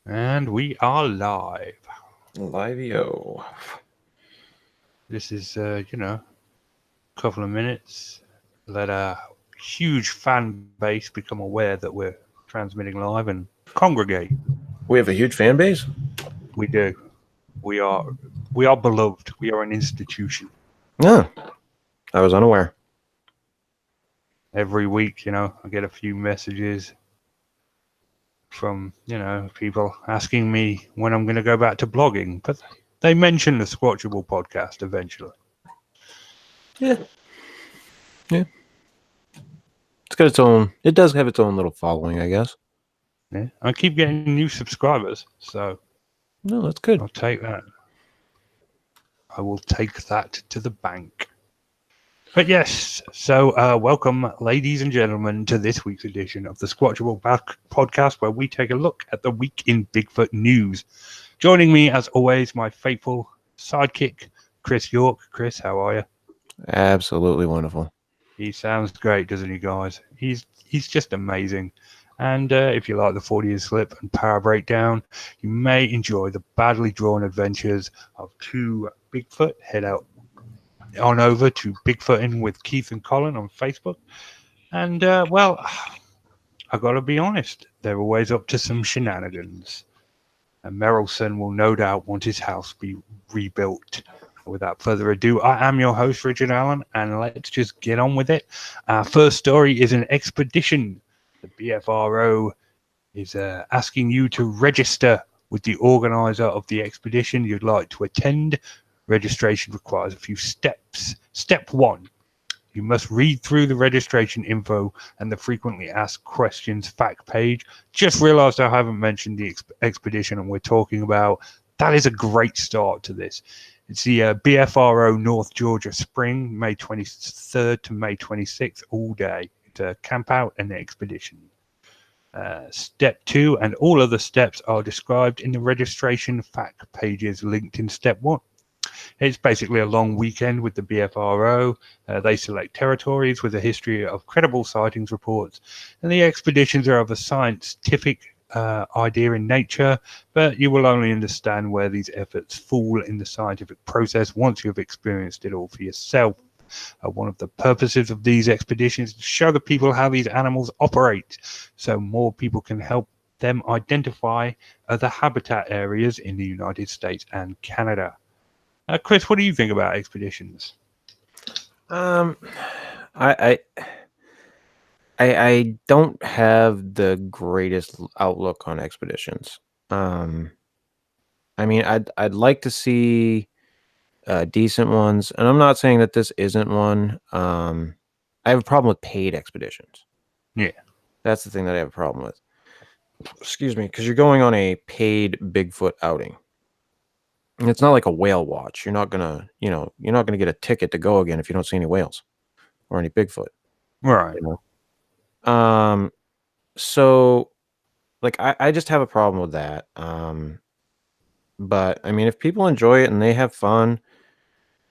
And we are live. Livio. This is, a couple of minutes. Let a huge fan base become aware that we're transmitting live and congregate. We have a huge fan base? We do. We are, we are beloved. We are an institution. No, I was unaware. Every week, I get a few messages from, people asking me when I'm going to go back to blogging, but they mention the Squatchable podcast eventually. Yeah. It's got its own, it does have its own little following, I guess. Yeah. I keep getting new subscribers, so No, that's good. I'll take that. I will take that to the bank. But yes, so welcome, ladies and gentlemen, to this week's edition of the Squatchable podcast, where we take a look at the week in Bigfoot news. Joining me, as always, my faithful sidekick, Chris York. Chris, how are you? Absolutely wonderful. He sounds great, doesn't he, guys? He's just amazing. And if you like the 40-year slip and power breakdown, you may enjoy the badly drawn adventures of two Bigfoot. Head out on over to Bigfooting with Keith N Collin on Facebook. And, well, I got to be honest, they're always up to some shenanigans. And Merrillson will no doubt want his house be rebuilt. Without further ado, I am your host, Richard Allen, and let's just get on with it. Our first story is an expedition. The BFRO is asking you to register with the organizer of the expedition you'd like to attend. Registration requires a few steps. Step 1. You must read through the registration info and the frequently asked questions fact page. Just realized I haven't mentioned the expedition and we're talking about. That is a great start to this. It's the BFRO North Georgia Spring, May 23rd to May 26th, all day. It's a camp out and expedition. Step 2 and all other steps are described in the registration fact pages linked in Step 1. It's basically a long weekend with the BFRO. They select territories with a history of credible sightings reports, and the expeditions are of a scientific idea in nature, but you will only understand where these efforts fall in the scientific process once you have experienced it all for yourself. One of the purposes of these expeditions is to show the people how these animals operate, so more people can help them identify other habitat areas in the United States and Canada. Chris, what do you think about expeditions? I don't have the greatest outlook on expeditions. I mean, I'd like to see decent ones, and I'm not saying that this isn't one. I have a problem with paid expeditions. Yeah, that's the thing that I have a problem with. Excuse me, because you're going on a paid Bigfoot outing. It's not like a whale watch. You're not gonna get a ticket to go again if you don't see any whales or any Bigfoot. right. So like I just have a problem with that. But I mean, if people enjoy it and they have fun,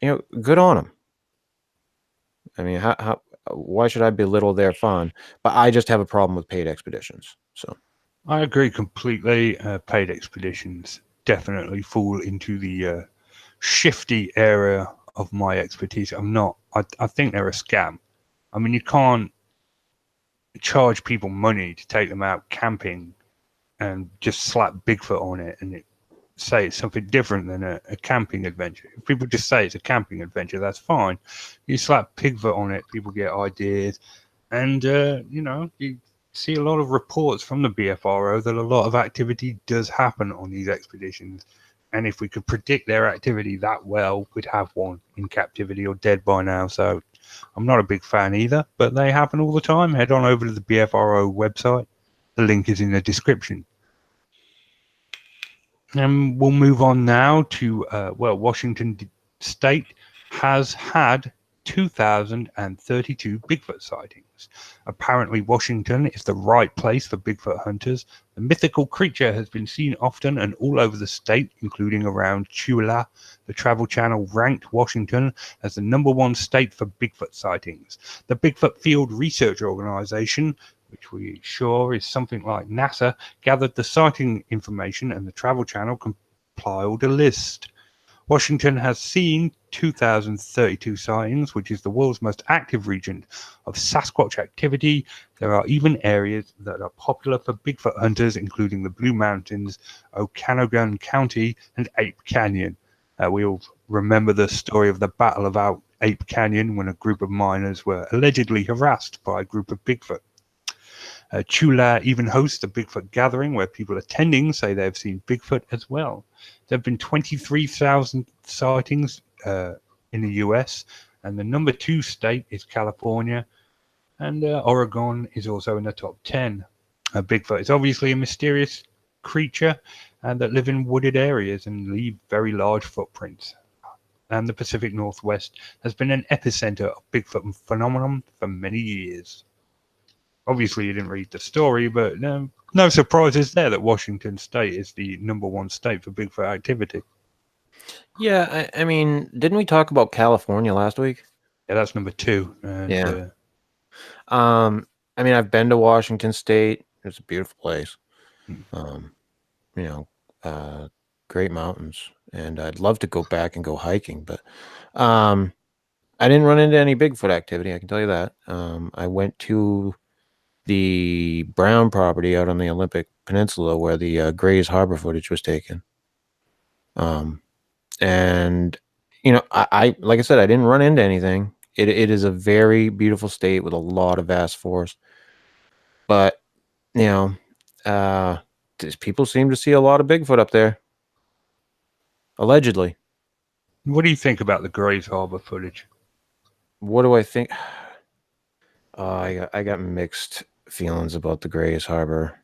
good on them. I mean, why should I belittle their fun? But I just have a problem with paid expeditions. So I agree completely. Paid expeditions definitely fall into the shifty area of my expertise. I think they're a scam. I mean, you can't charge people money to take them out camping and just slap Bigfoot on it and say it's something different than a camping adventure. If people just say it's a camping adventure, that's fine. You slap Bigfoot on it, people get ideas. And, you see a lot of reports from the BFRO that a lot of activity does happen on these expeditions. And if we could predict their activity that well, we'd have one in captivity or dead by now. So I'm not a big fan either, but they happen all the time. Head on over to the BFRO website. The link is in the description. And we'll move on now to, Washington State has had 2,032 Bigfoot sightings. Apparently, Washington is the right place for Bigfoot hunters. The mythical creature has been seen often and all over the state, including around Chula. The Travel Channel ranked Washington as the #1 state for Bigfoot sightings. The Bigfoot Field Research Organization, which we sure is something like NASA gathered the sighting information and the Travel Channel compiled a list. Washington has seen 2,032 sightings, which is the world's most active region of Sasquatch activity. There are even areas that are popular for Bigfoot hunters, including the Blue Mountains, Okanogan County, and Ape Canyon. We all remember the story of the Battle of Ape Canyon when a group of miners were allegedly harassed by a group of Bigfoot. Chula even hosts a Bigfoot gathering where people attending say they have seen Bigfoot as well. There have been 23,000 sightings in the US, and the number 2 state is California, and Oregon is also in the top 10. Bigfoot is obviously a mysterious creature that live in wooded areas and leave very large footprints. And the Pacific Northwest has been an epicenter of Bigfoot phenomenon for many years. Obviously, you didn't read the story, but no surprises there that Washington State is the number 1 state for Bigfoot activity. Yeah, I mean, didn't we talk about California last week? Yeah, that's number 2. And, yeah. I mean, I've been to Washington State. It's a beautiful place. You know, great mountains, and I'd love to go back and go hiking, but I didn't run into any Bigfoot activity. I can tell you that. I went to the Brown property out on the Olympic Peninsula where the Grays Harbor footage was taken. And you know, I like I said, I didn't run into anything. It is a very beautiful state with a lot of vast forest. But you know, people seem to see a lot of Bigfoot up there, allegedly. what do you think about the Grays Harbor footage? What do I think? I got mixed feelings about the Grays Harbor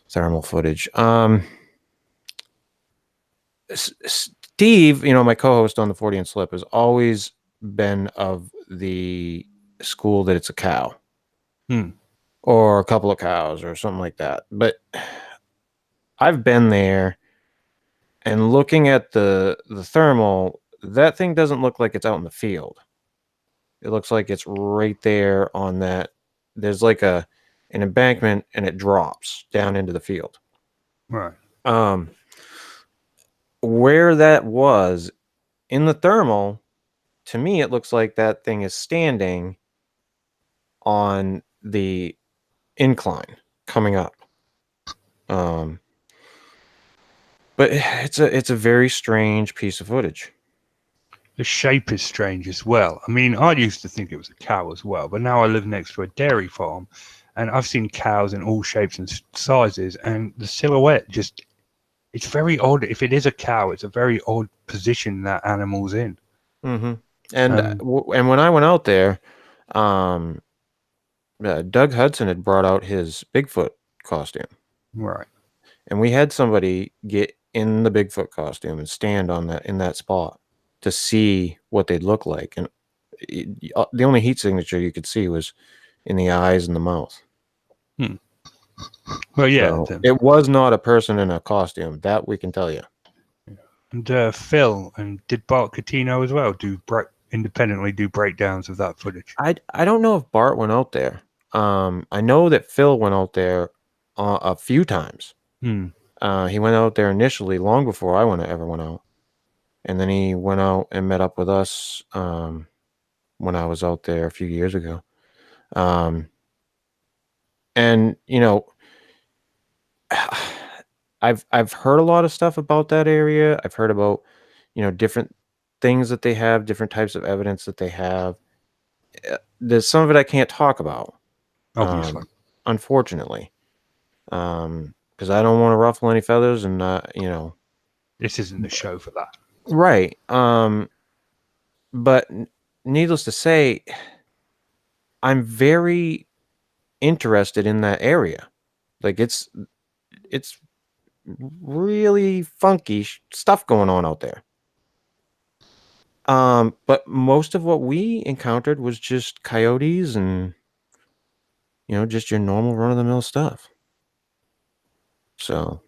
thermal footage. Steve, you know, my co-host on the 40 and Slip, has always been of the school that it's a cow. Or a couple of cows or something like that. But I've been there, and looking at the thermal, that thing doesn't look like it's out in the field. It looks like it's right there on that. There's like an embankment, and it drops down into the field. Right. Where that was in the thermal, to me, it looks like that thing is standing on the incline coming up. But it's a very strange piece of footage. The shape is strange as well. I mean, I used to think it was a cow as well, but now I live next to a dairy farm, and I've seen cows in all shapes and sizes, and the silhouette just, it's very odd. If it is a cow, it's a very odd position that animal's in. Mm-hmm. And when I went out there, Doug Hudson had brought out his Bigfoot costume. Right. And we had somebody get in the Bigfoot costume and stand in that spot to see what they'd look like. And the only heat signature you could see was in the eyes and the mouth. Well, yeah. So it was not a person in a costume. That we can tell you. And Phil, and did Bart Catino as well independently do breakdowns of that footage? I don't know if Bart went out there. I know that Phil went out there a few times. He went out there initially long before I ever went out. And then he went out and met up with us when I was out there a few years ago. And you know, I've heard a lot of stuff about that area. I've heard about, you know, different things that they have, different types of evidence that they have. There's some of it I can't talk about, Obviously, unfortunately, because I don't want to ruffle any feathers, and you know, this isn't the show for that. Right. But needless to say, I'm very interested in that area. Like it's really funky stuff going on out there. But most of what we encountered was just coyotes and, you know, just your normal run-of-the-mill stuff. So,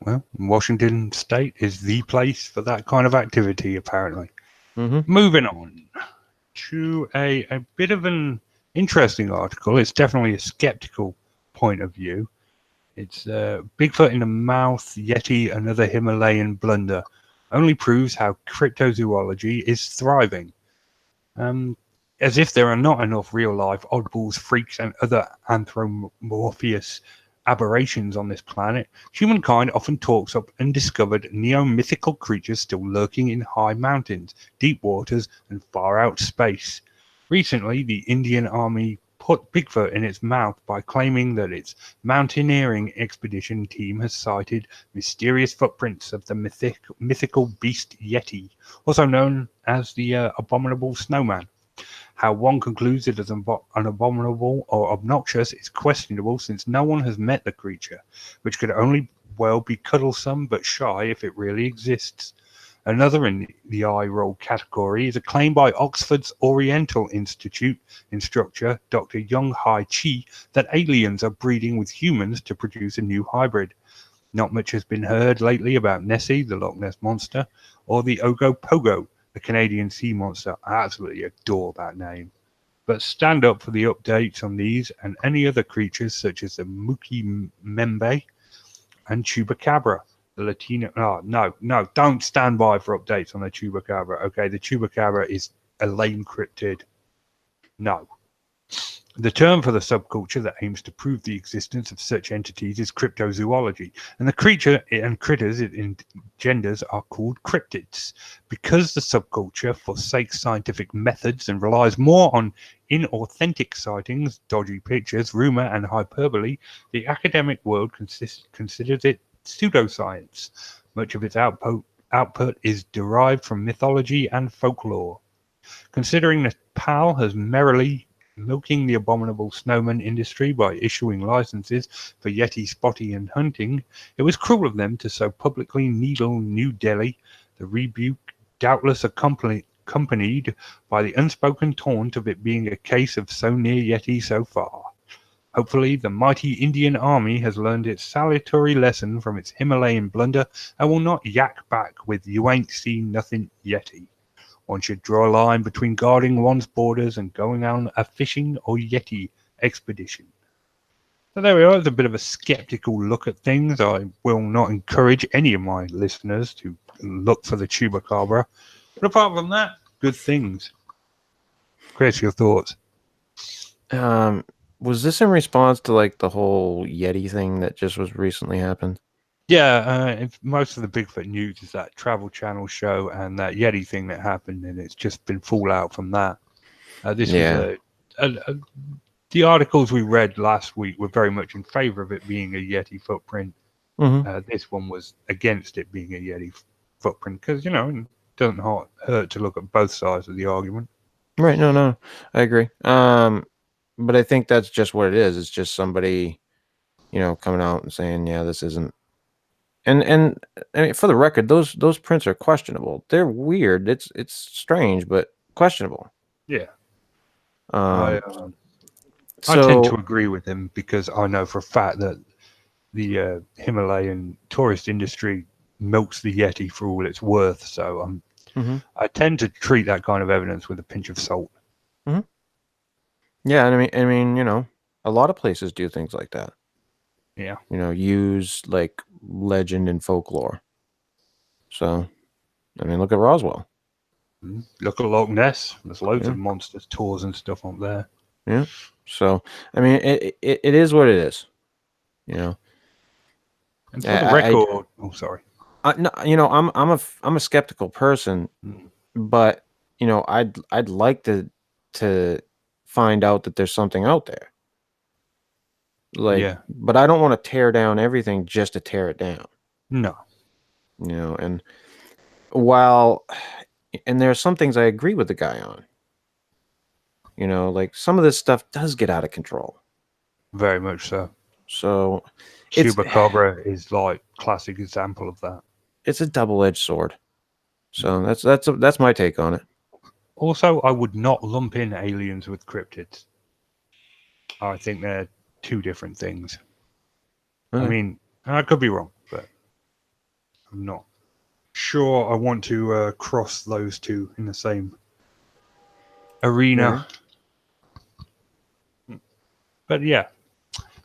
well, Washington State is the place for that kind of activity, apparently. mm-hmm. Moving on to a bit of an Interesting article. It's definitely a skeptical point of view. It's Bigfoot in the mouth, Yeti, another Himalayan blunder. Only proves how cryptozoology is thriving. Um, as if there are not enough real-life oddballs, freaks, and other anthropomorphous aberrations on this planet, humankind often talks up undiscovered neo-mythical creatures still lurking in high mountains, deep waters, and far-out space. Recently, the Indian Army put Bigfoot in its mouth by claiming that its mountaineering expedition team has sighted mysterious footprints of the mythical beast Yeti, also known as the abominable snowman. How one concludes it as abominable or obnoxious is questionable, since no one has met the creature, which could only well be cuddlesome but shy if it really exists. Another in the eye roll category is a claim by Oxford's Oriental Institute instructor Dr. Young Hai Chi that aliens are breeding with humans to produce a new hybrid. Not much has been heard lately about Nessie, the Loch Ness Monster, or the Ogopogo, the Canadian sea monster. I absolutely adore that name. But stand up for the updates on these and any other creatures such as the Muki Membe and Chupacabra. The Latino. Oh, no, don't stand by for updates on the Chupacabra. Okay, the Chupacabra is a lame cryptid. No. The term for the subculture that aims to prove the existence of such entities is cryptozoology, and the creature and critters it engenders are called cryptids. Because the subculture forsakes scientific methods and relies more on inauthentic sightings, dodgy pictures, rumor, and hyperbole, the academic world considers it pseudoscience. Much of its output is derived from mythology and folklore. Considering that PAL has merrily milking the abominable snowman industry by issuing licenses for Yeti spotting and hunting, it was cruel of them to so publicly needle New Delhi, the rebuke doubtless accompanied by the unspoken taunt of it being a case of so near Yeti so far. Hopefully, the mighty Indian Army has learned its salutary lesson from its Himalayan blunder and will not yak back with "you ain't seen nothing Yeti." One should draw a line between guarding one's borders and going on a fishing or Yeti expedition. So there we are. It's a bit of a skeptical look at things. I will not encourage any of my listeners to look for the Chupacabra. But apart from that, good things. Chris, your thoughts? Was this in response to like the whole Yeti thing that just was recently happened? Yeah, most of the Bigfoot news is that Travel Channel show and that Yeti thing that happened, and it's just been fallout from that. This was Yeah. the articles we read last week were very much in favor of it being a Yeti footprint. Mm-hmm. This one was against it being a Yeti footprint because, it doesn't hurt to look at both sides of the argument. Right. No, I agree. But I think that's just what it is. It's just somebody, coming out and saying, yeah, this isn't. And I mean, for the record, those prints are questionable. They're weird. It's strange, but questionable. Yeah. Um. I tend to So. agree with him because I know for a fact that the Himalayan tourist industry milks the Yeti for all it's worth. So Mm-hmm. I tend to treat that kind of evidence with a pinch of salt. Mm-hmm. Yeah, and I mean, a lot of places do things like that. Yeah. Use like legend and folklore. So, I mean, look at Roswell. Look at Loch Ness. There's loads Yeah. of monsters tours and stuff up there. Yeah. So, I mean, it is what it is. And for the record, sorry. No, I'm a skeptical person, but I'd like to find out that there's something out there. Like, Yeah. but I don't want to tear down everything just to tear it down. No. And while, and there are some things I agree with the guy on. Like some of this stuff does get out of control. Very much so. So, Chupacabra is like classic example of that. It's a double-edged sword. So that's my take on it. Also, I would not lump in aliens with cryptids. I think they're two different things. Okay. I mean, I could be wrong, but I'm not sure I want to cross those two in the same arena. But yeah,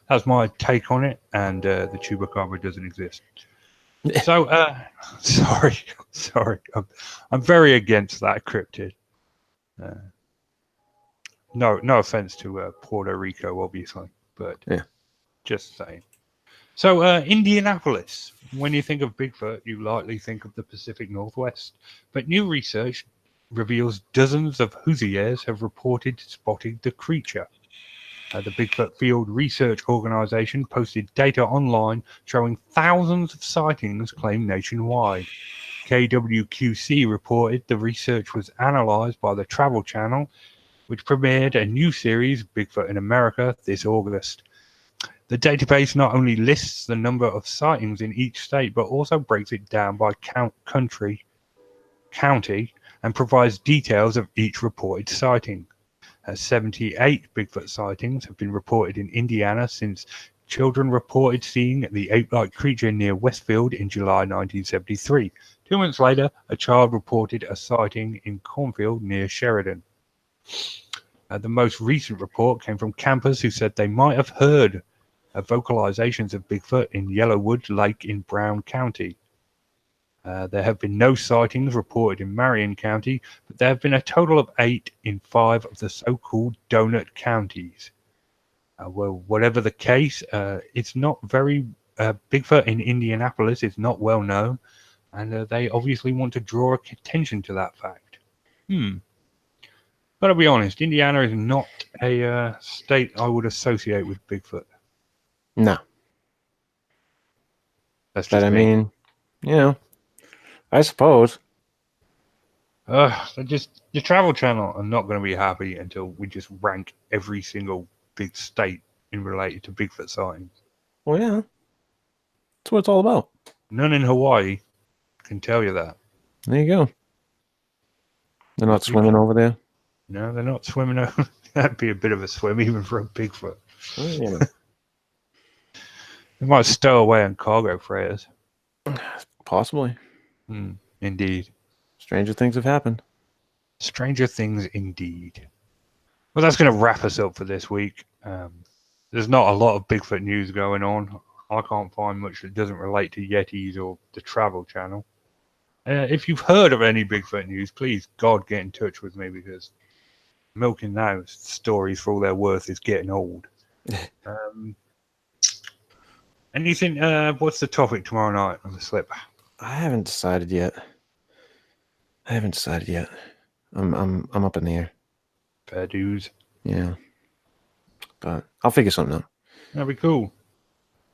that's my take on it. And the chupacabra doesn't exist. So, sorry, I'm very against that cryptid. No offense to Puerto Rico, obviously, but Yeah. just saying. So, Indianapolis. When you think of Bigfoot, you likely think of the Pacific Northwest. But new research reveals dozens of Hoosiers have reported spotting the creature. The Bigfoot Field Research Organization posted data online showing thousands of sightings claimed nationwide. KWQC reported the research was analyzed by the Travel Channel, which premiered a new series, Bigfoot in America, this August. The database not only lists the number of sightings in each state, but also breaks it down by county, and provides details of each reported sighting. 78 Bigfoot sightings have been reported in Indiana since children reported seeing the ape-like creature near Westfield in July 1973. 2 months later, a child reported a sighting in Cornfield near Sheridan. The most recent report came from campers who said they might have heard vocalizations of Bigfoot in Yellowwood Lake in Brown County. There have been no sightings reported in Marion County, but there have been a total of 8 in 5 of the so-called donut counties. Well, whatever the case, it's not very... Bigfoot in Indianapolis is not well known, and they obviously want to draw attention to that fact. But I'll be honest, Indiana is not a state I would associate with Bigfoot. No. That's But just I me. mean, you know, I suppose. The Travel Channel are not going to be happy until we just rank every single big state in related to Bigfoot sightings. Well, yeah. That's what it's all about. None in Hawaii can tell you that. There you go. They're not swimming over there. No, they're not swimming over. That'd be a bit of a swim even for a Bigfoot. Well, you know. They might stow away on cargo freighters. Possibly. Indeed. Stranger things have happened. Stranger things indeed. Well, that's going to wrap us up for this week. There's not a lot of Bigfoot news going on. I can't find much that doesn't relate to Yetis or the Travel Channel. If you've heard of any Bigfoot news, please, God, get in touch with me, because milking those stories for all they're worth is getting old. Anything? What's the topic tomorrow night on the slip? I haven't decided yet. I'm up in the air. Fair dues. Yeah. But I'll figure something out. That'd be cool.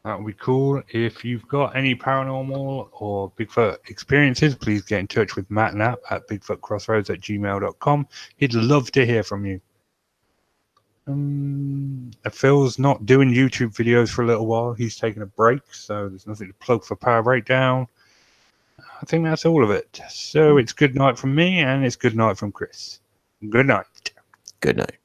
That would be cool. If you've got any paranormal or Bigfoot experiences, please get in touch with Matt Knapp at bigfootcrossroads@gmail.com. He'd love to hear from you. Phil's not doing YouTube videos for a little while. He's taking a break, so there's nothing to plug for Power Breakdown. I think that's all of it. So it's good night from me, and it's good night from Chris. Good night. Good night.